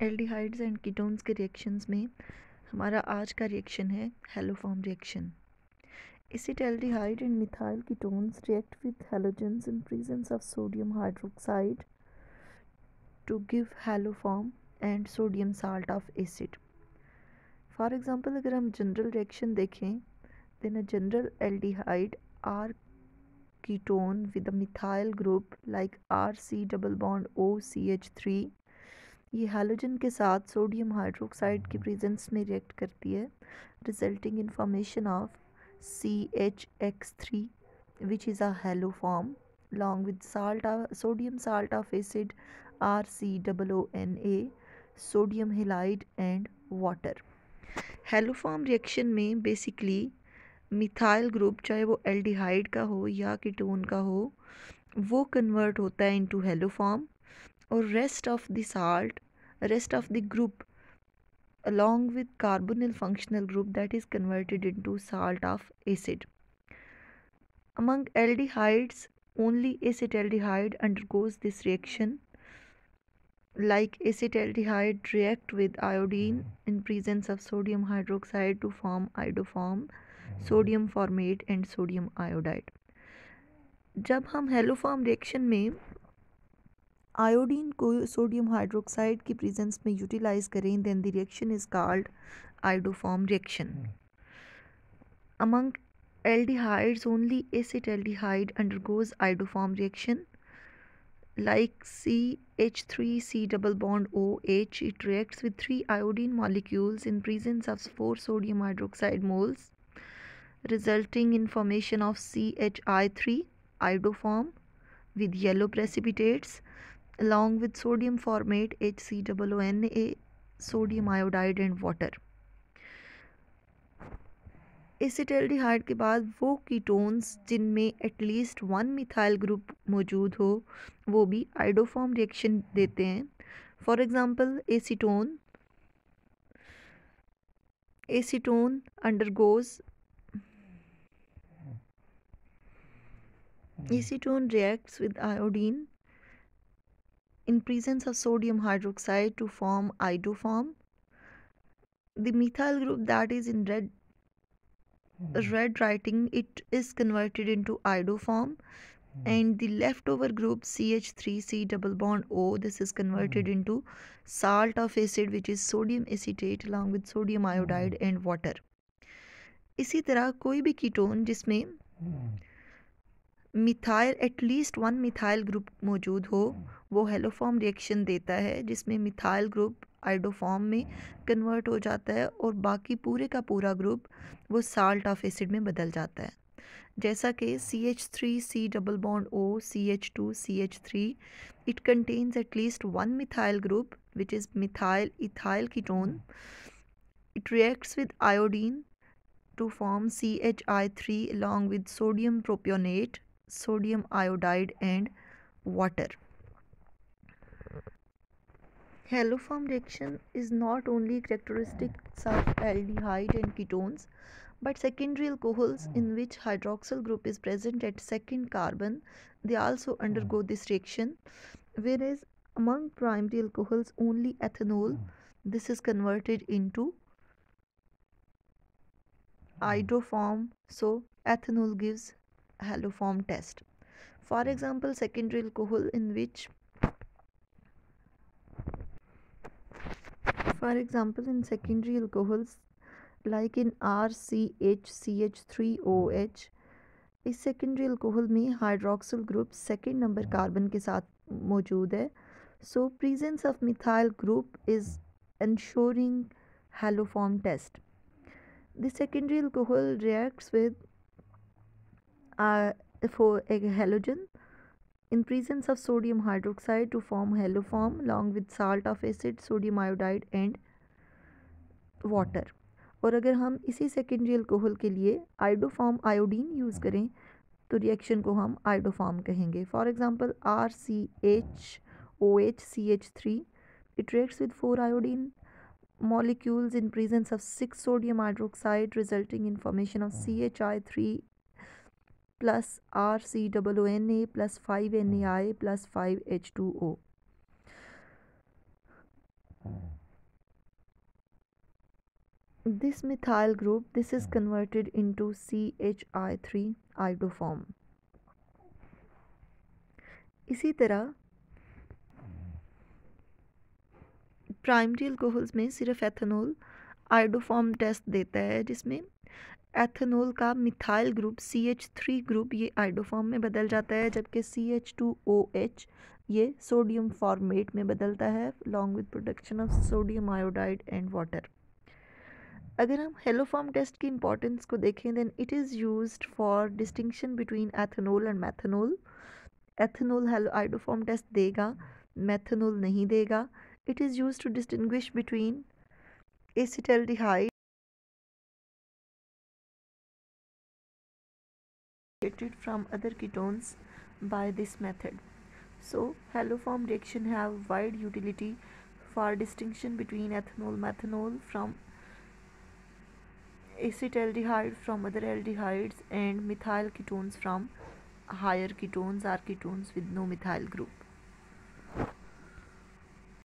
Aldehydes and ketones के reactions में हमारा आज का रिएक्शन है haloform reaction. Acetaldehyde and methyl ketones react with halogens in presence of sodium hydroxide to give haloform and sodium salt of acid. For example, अगर हम general reaction देखें, then a general aldehyde R ketone with a methyl group like RC double bond OCH3 ये halogen के साथ sodium hydroxide की presence में react करती है, resulting in formation of CHX3 which is a haloform along with sodium salt of acid RCOONA, sodium halide and water. Haloform reaction में basically methyl group चाहे वो एल्डिहाइड का हो या कीटोन का हो वो कन्वर्ट होता है इनटू हैलोफॉर्म और rest of the group along with carbonyl functional group that is converted into salt of acid. Among aldehydes, only acetaldehyde undergoes this reaction. Like acetaldehyde react with iodine in presence of sodium hydroxide to form iodoform, sodium formate and sodium iodide. जब हम haloform reaction में iodine को sodium hydroxide की presence में utilise करें then the reaction is called iodoform reaction. Among aldehydes only acetaldehyde undergoes iodoform reaction. Like CH3C double bond OH, it reacts with 3 iodine molecules in presence of 4 sodium hydroxide moles, resulting in formation of CHI3 iodoform with yellow precipitates along with sodium formate HCOONA, sodium iodide and water. Acetaldehyde के बाद वो ketones जिनमें at least 1 methyl group मौजूद हो वो भी iodoform reaction देते हैं. For example acetone undergoes acetone reacts with iodine in presence of sodium hydroxide to form iodoform. The methyl group that is in red writing, it is converted into iodoform, and the leftover group CH3C double bond O, this is converted into salt of acid which is sodium acetate along with sodium iodide and water. इसी तरह कोई भी ketone जिसमें methyl at least 1 methyl group मौजूद हो वो haloform reaction देता है जिसमें मिथाइल ग्रुप आयोडोफॉर्म में कन्वर्ट हो जाता है और बाकी पूरे का पूरा ग्रुप वो साल्ट ऑफ एसिड में बदल जाता है. जैसा कि CH3C double bond O CH2CH3, it contains at least 1 methyl group which is methyl ethyl ketone. It reacts with iodine to form CHI3 along with sodium propionate, sodium iodide and water. Haloform reaction is not only characteristics of aldehyde and ketones, but secondary alcohols in which hydroxyl group is present at second carbon, they also undergo this reaction, whereas among primary alcohols only ethanol, this is converted into iodoform, so ethanol gives haloform test. For example, secondary alcohol in which in secondary alcohols like in RCHCH3OH, इस secondary alcohol में hydroxyl group second number carbon के साथ मौजूद है. So presence of methyl group is ensuring haloform test. The secondary alcohol reacts with for a halogen in presence of sodium hydroxide to form haloform along with salt of acid, sodium iodide and water. और अगर हम इसी secondary alcohol के लिए iodoform iodine use करें तो reaction को हम आयोडोफॉर्म कहेंगे. For example RCHOHCH3, it reacts with 4 iodine molecules in presence of 6 sodium hydroxide resulting in formation of CHI3 plus RCOONA plus 5 NaI plus 5 H2O. This methyl group, this is converted into CHI3 iodoform. इसी तरह primary alcohols में सिर्फ ethanol iodoform test देता है, जिसमें ethanol का methyl group CH3 group ये iodoform में बदल जाता है, जबकि CH2OH ये सोडियम फॉर्मेट में बदलता है along with production of sodium iodide and water. अगर हम हेलोफॉर्म टेस्ट की इंपॉर्टेंस को देखें, then it is used for distinction between ethanol and methanol. Ethanol halo iodoform test देगा, मैथेनॉल नहीं देगा। It is used to distinguish between acetaldehyde from other ketones by this method. So haloform reaction have wide utility for distinction between ethanol methanol from acetaldehyde from other aldehydes and methyl ketones from higher ketones or ketones with no methyl group.